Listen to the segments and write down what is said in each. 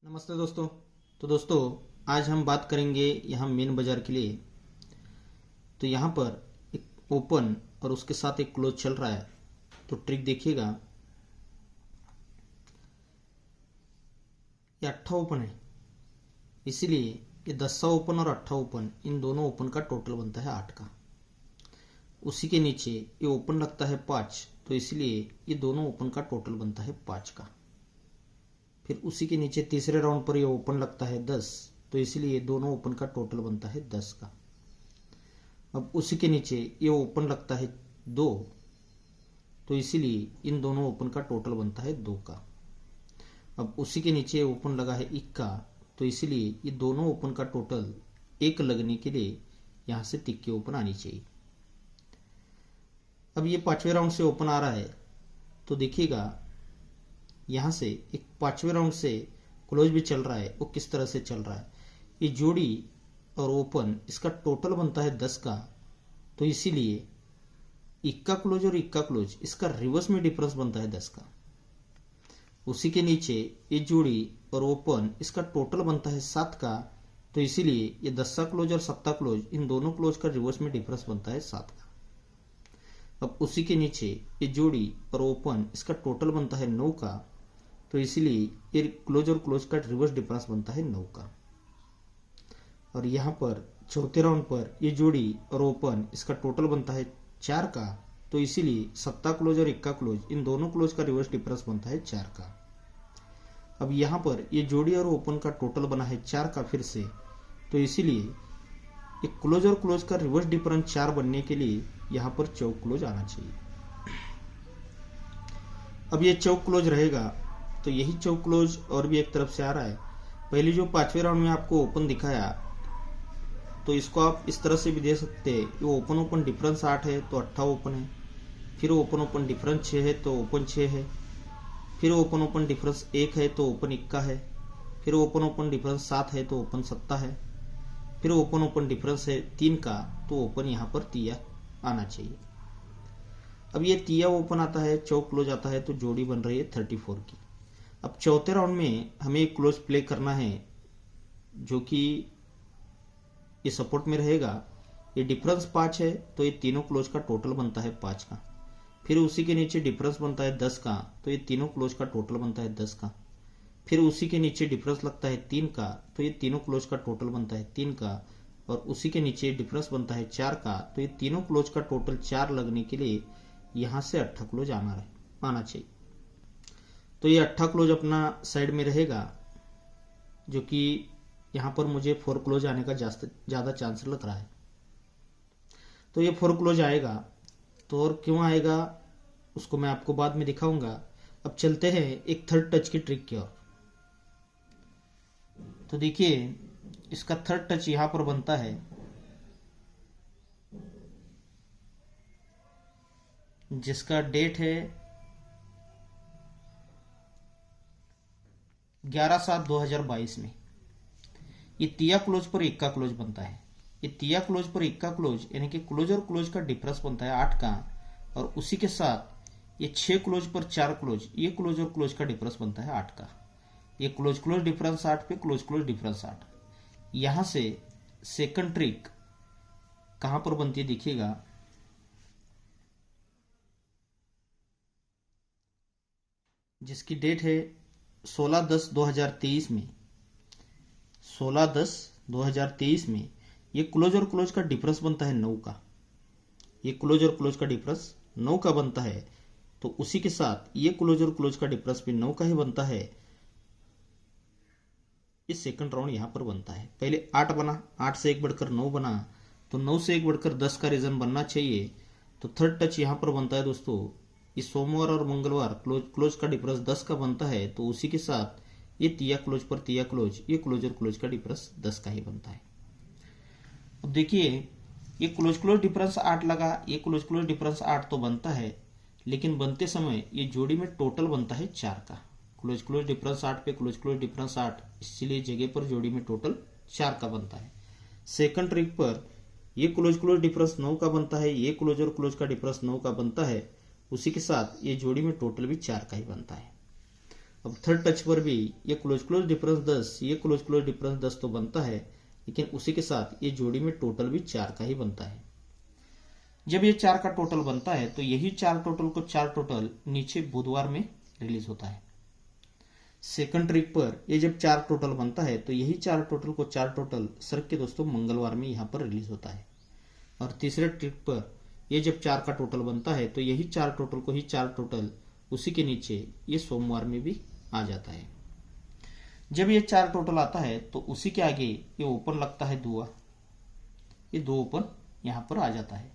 नमस्ते दोस्तों। तो दोस्तों, आज हम बात करेंगे यहाँ मेन बाजार के लिए। तो यहाँ पर एक ओपन और उसके साथ एक क्लोज चल रहा है। तो ट्रिक देखिएगा, ये 8 ओपन है, इसीलिए ये 10 ओपन और 8 ओपन, इन दोनों ओपन का टोटल बनता है 8 का। उसी के नीचे ये ओपन लगता है 5, तो इसलिए ये दोनों ओपन का टोटल बनता है 5 का। फिर उसी के नीचे तीसरे राउंड पर ये ओपन लगता है 10, तो इसलिए दोनों ओपन का टोटल बनता है 10 का। अब उसी के नीचे ये ओपन लगता है 2, तो इसीलिए इन दोनों ओपन का टोटल बनता है 2 का। अब उसी के नीचे ओपन लगा है 1 का, तो इसीलिए ये दोनों ओपन का टोटल 1 लगने के लिए यहाँ से तिक्के ओपन आनी चाहिए। अब ये 5वें राउंड से ओपन आ रहा है, तो देखिएगा यहाँ से एक 5वें राउंड से क्लोज भी चल रहा है। वो किस तरह से चल रहा है, ये जोड़ी और ओपन इसका टोटल बनता है 10 का, तो इसीलिए इक्का क्लोज और इक्का क्लोज इसका रिवर्स में डिफरेंस बनता है 10 का। उसी के नीचे ये जोड़ी और ओपन इसका टोटल बनता है 7 का, तो इसीलिए ये 10 क्लोज और 7 क्लोज इन दोनों क्लोज का रिवर्स में डिफरेंस बनता है 7 का। अब उसी के नीचे ये जोड़ी और ओपन इसका टोटल बनता है 9 का, तो इसीलिए ये क्लोज और क्लोज का रिवर्स डिफरेंस बनता है 9 का। और यहाँ पर चौथे राउंड पर ये जोड़ी और ओपन इसका टोटल बनता है 4 का, तो इसीलिए 7 क्लोज और 1 क्लोज इन दोनों क्लोज का रिवर्स डिफरेंस बनता है 4 का। अब यहाँ पर ये जोड़ी और ओपन का टोटल बना है 4 का फिर से, तो इसीलिए ये क्लोज और क्लोज का रिवर्स डिफरेंस 4 बनने के लिए यहाँ पर चौक क्लोज आना चाहिए। अब ये चौक क्लोज रहेगा, तो यही चौक क्लोज और भी एक तरफ से आ रहा है। पहले जो 5वें राउंड में आपको ओपन दिखाया, तो इसको आप इस तरह से भी दे सकते हैं। ये ओपन ओपन डिफरेंस 8 है तो 8 ओपन है, फिर ओपन ओपन डिफरेंस 6 है तो ओपन 6 है, फिर ओपन ओपन डिफरेंस 1 है तो ओपन 1 है, फिर ओपन ओपन डिफरेंस 7 है तो ओपन 7 है, फिर ओपन ओपन डिफरेंस है 3 का, तो ओपन यहाँ पर तिया आना चाहिए। अब ये तिया ओपन आता है, चौक क्लोज आता है, तो जोड़ी बन रही है 34 की। अब चौथे राउंड में हमें एक क्लोज प्ले करना है जो कि ये सपोर्ट में रहेगा। ये डिफरेंस 5 है, तो ये तीनों क्लोज का टोटल बनता है 5 का। फिर उसी के नीचे डिफरेंस बनता है 10 का, तो ये तीनों क्लोज का टोटल बनता है 10 का। फिर उसी के नीचे डिफरेंस लगता है 3 का, तो ये तीनों क्लोज का टोटल बनता है 3 का। और उसी के नीचे डिफरेंस बनता है 4 का, तो ये तीनों क्लोज का टोटल 4 लगने के लिए यहाँ से 8 क्लोज आना चाहिए। तो ये 8 क्लोज अपना साइड में रहेगा, जो कि यहाँ पर मुझे 4 क्लोज आने का ज़्यादा चांस लग रहा है। तो ये 4 क्लोज आएगा, तो और क्यों आएगा उसको मैं आपको बाद में दिखाऊंगा। अब चलते हैं एक थर्ड टच की ट्रिक की ओर। तो देखिए, इसका थर्ड टच यहाँ पर बनता है, जिसका डेट है 11/7/2022 में। ये तिया क्लोज पर इक्का क्लोज बनता है। ये तिया क्लोज पर इक्का क्लोज यानी कि क्लोज और क्लोज का डिफरेंस बनता है 8 का, और उसी के साथ ये 6 क्लोज पर 4 क्लोज, ये क्लोज और क्लोज का डिफरेंस बनता है 8 का। ये क्लोज क्लोज डिफरेंस 8 पे क्लोज क्लोज डिफरेंस 8। यहां से सेकंड ट्रिक कहां पर बनती है देखिएगा, जिसकी डेट है 16/10/2023 में। 16/10/2023 में ये क्लोज और क्लोज का डिफरेंस बनता है 9 का। ये क्लोज और क्लोज का डिफरेंस 9 का बनता है, तो उसी के साथ ये क्लोज और क्लोज का डिफरेंस भी 9 का ही बनता है। इस सेकंड राउंड यहां पर बनता है। पहले 8 बना, 8 से 1 बढ़कर 9 बना, तो 9 से 1 बढ़कर 10 का रीजन बनना चाहिए। तो थर्ड टच यहां पर बनता है दोस्तों। इस सोमवार और मंगलवार क्लोज क्लोज का डिफरेंस 10 का बनता है, तो उसी के साथ ये तिया क्लोज पर तिया क्लोज, ये क्लोज और क्लोज का डिफरेंस 10 का ही बनता है। अब देखिए, ये क्लोज क्लोज डिफरेंस 8 लगा, ये क्लोज क्लोज डिफरेंस 8 तो बनता है, लेकिन बनते समय ये जोड़ी में टोटल बनता है 4 का। क्लोज क्लोज डिफरेंस 8 पे क्लोज क्लोज डिफरेंस 8, इसलिए जगह पर जोड़ी में टोटल 4 का बनता है। सेकंड ट्रिक पर ये क्लोज क्लोज डिफरेंस 9 का बनता है, ये क्लोज और क्लोज का डिफरेंस 9 का बनता है, उसी के साथ ये जोड़ी में टोटल भी 4 का ही बनता है। अब थर्ड टच पर भी ये क्लोज क्लोज डिफरेंस 10, ये क्लोज क्लोज डिफरेंस 10 तो बनता है, लेकिन उसी के साथ ये जोड़ी में टोटल भी 4 का ही बनता है। जब ये 4 का टोटल बनता है तो यही 4 टोटल को 4 टोटल नीचे बुधवार में रिलीज होता है। सेकंड ट्रिक पर ये जब 4 टोटल बनता है तो यही 4 टोटल को 4 टोटल सर के दोस्तों मंगलवार में यहाँ पर रिलीज होता है। और तीसरे ट्रिक पर ये जब 4 का टोटल बनता है तो यही 4 टोटल को ही 4 टोटल उसी के नीचे ये सोमवार में भी आ जाता है। जब ये 4 टोटल आता है तो उसी के आगे ये ओपन लगता है दुआ, ये 2 ओपन यहाँ पर आ जाता है।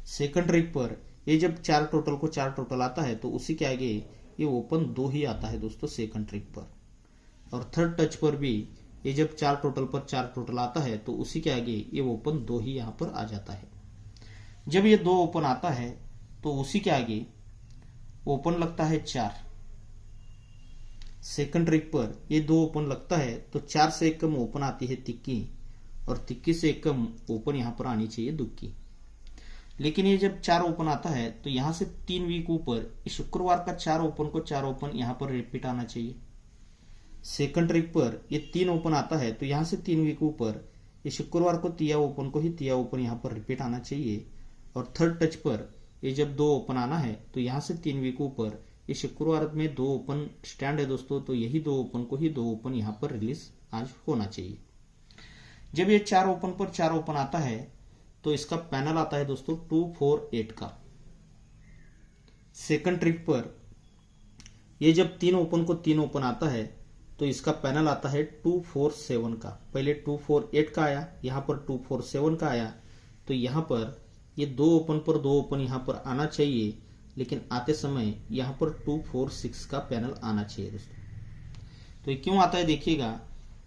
सेकंड ट्रिक पर ये जब 4 टोटल को 4 टोटल आता है तो उसी के आगे ये ओपन 2 ही आता है दोस्तों सेकंड ट्रिक पर। और थर्ड टच पर भी ये जब 4 टोटल पर 4 टोटल आता है तो उसी के आगे ये ओपन 2 ही यहाँ पर आ जाता है। जब ये 2 ओपन आता है तो उसी के आगे ओपन लगता है 4। सेकंड ट्रिक पर ये 2 ओपन लगता है तो 4 से एक कम ओपन आती है तिक्की, और तिक्की से एक कम ओपन यहाँ पर आनी चाहिए दुक्की। लेकिन ये जब 4 ओपन आता है तो यहाँ से 3 वीक ऊपर शुक्रवार का 4 ओपन को 4 ओपन यहाँ पर रिपीट आना चाहिए। सेकंड ट्रिक पर ये 3 ओपन आता है तो यहाँ से 3 वीक ऊपर ये शुक्रवार को तिया ओपन को ही तिया ओपन यहाँ पर रिपीट आना चाहिए। और थर्ड टच पर ये जब 2 ओपन आना है तो यहाँ से 3 वीक ऊपर ये शुक्रवार में 2 ओपन स्टैंड है दोस्तों, तो यही 2 ओपन को ही 2 ओपन यहाँ पर रिलीज आज होना चाहिए। जब ये 4 ओपन पर 4 ओपन आता है तो इसका पैनल आता है दोस्तों 2, 4, 8 का। सेकंड ट्रिक पर ये जब 3 ओपन को 3 ओपन आता है तो इसका पैनल आता है 2, 4, 7 का। पहले 2, 4, 8 का आया, यहाँ पर 2, 4, 7 का आया, तो यहाँ पर ये 2 ओपन पर 2 ओपन यहाँ पर आना चाहिए, लेकिन आते समय यहाँ पर 2, 4, 6 का पैनल आना चाहिए दोस्तों। तो ये क्यों आता है देखिएगा,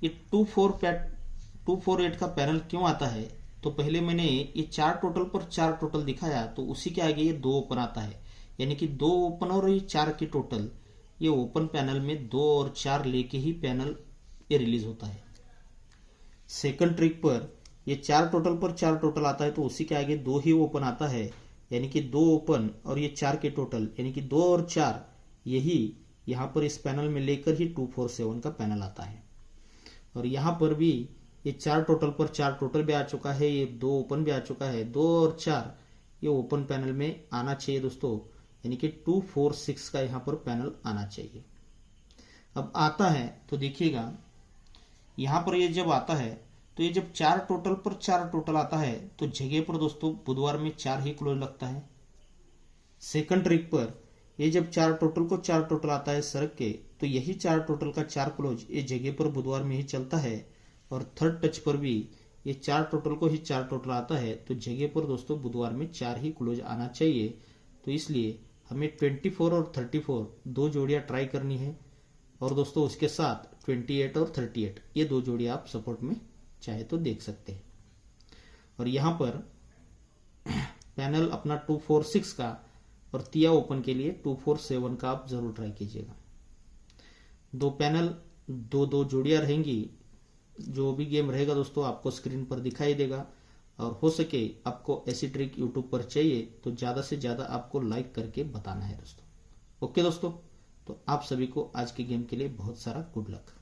ये 2, 4, 8 का पैनल क्यों आता है, तो पहले मैंने ये 4 टोटल पर 4 टोटल दिखाया तो उसी के आगे ये 2 ओपन आता है, यानी कि 2 ओपन और ये 4 की टोटल, ये ओपन पैनल में 2 और 4 लेके ही पैनल ये रिलीज होता है। सेकंड ट्रिक पर ये 4 टोटल पर 4 टोटल आता है तो उसी के आगे 2 ही ओपन आता है, यानी कि 2 ओपन और ये 4 के टोटल, यानी कि 2 और 4 यही यहाँ पर इस पैनल में लेकर ही 2, 4, 7 का पैनल आता है। और यहाँ पर भी ये 4 टोटल पर 4 टोटल भी आ चुका है, ये 2 ओपन भी आ चुका है, 2 और 4 ये ओपन पैनल में आना चाहिए दोस्तों, यानी कि 2, 4, 6 का यहाँ पर पैनल आना चाहिए। अब आता है तो देखिएगा यहाँ पर ये जब आता है तो ये जब 4 टोटल पर 4 टोटल आता है तो जगह पर दोस्तों बुधवार में 4 ही क्लोज लगता है। सेकंड ट्रिक पर ये जब 4 टोटल को 4 टोटल आता है सड़क के तो यही 4 टोटल का 4 क्लोज ये जगह पर बुधवार में ही चलता है। और थर्ड टच पर भी ये 4 टोटल को ही 4 टोटल आता है तो जगह पर दोस्तों बुधवार में 4 ही क्लोज आना चाहिए। तो इसलिए हमें 24 और 34 2 जोड़ियां ट्राई करनी है, और दोस्तों उसके साथ 28 और 38 ये 2 जोड़ियां आप सपोर्ट में चाहे तो देख सकते हैं। और यहाँ पर पैनल अपना 2, 4, 6 का और तिया ओपन के लिए 2, 4, 7 का आप जरूर ट्राई कीजिएगा। 2 पैनल 2 जोड़ियां रहेंगी, जो भी गेम रहेगा दोस्तों आपको स्क्रीन पर दिखाई देगा। और हो सके आपको ऐसी ट्रिक यूट्यूब पर चाहिए तो ज़्यादा से ज़्यादा आपको लाइक करके बताना है दोस्तों। ओके दोस्तों, तो आप सभी को आज के गेम के लिए बहुत सारा गुड लक।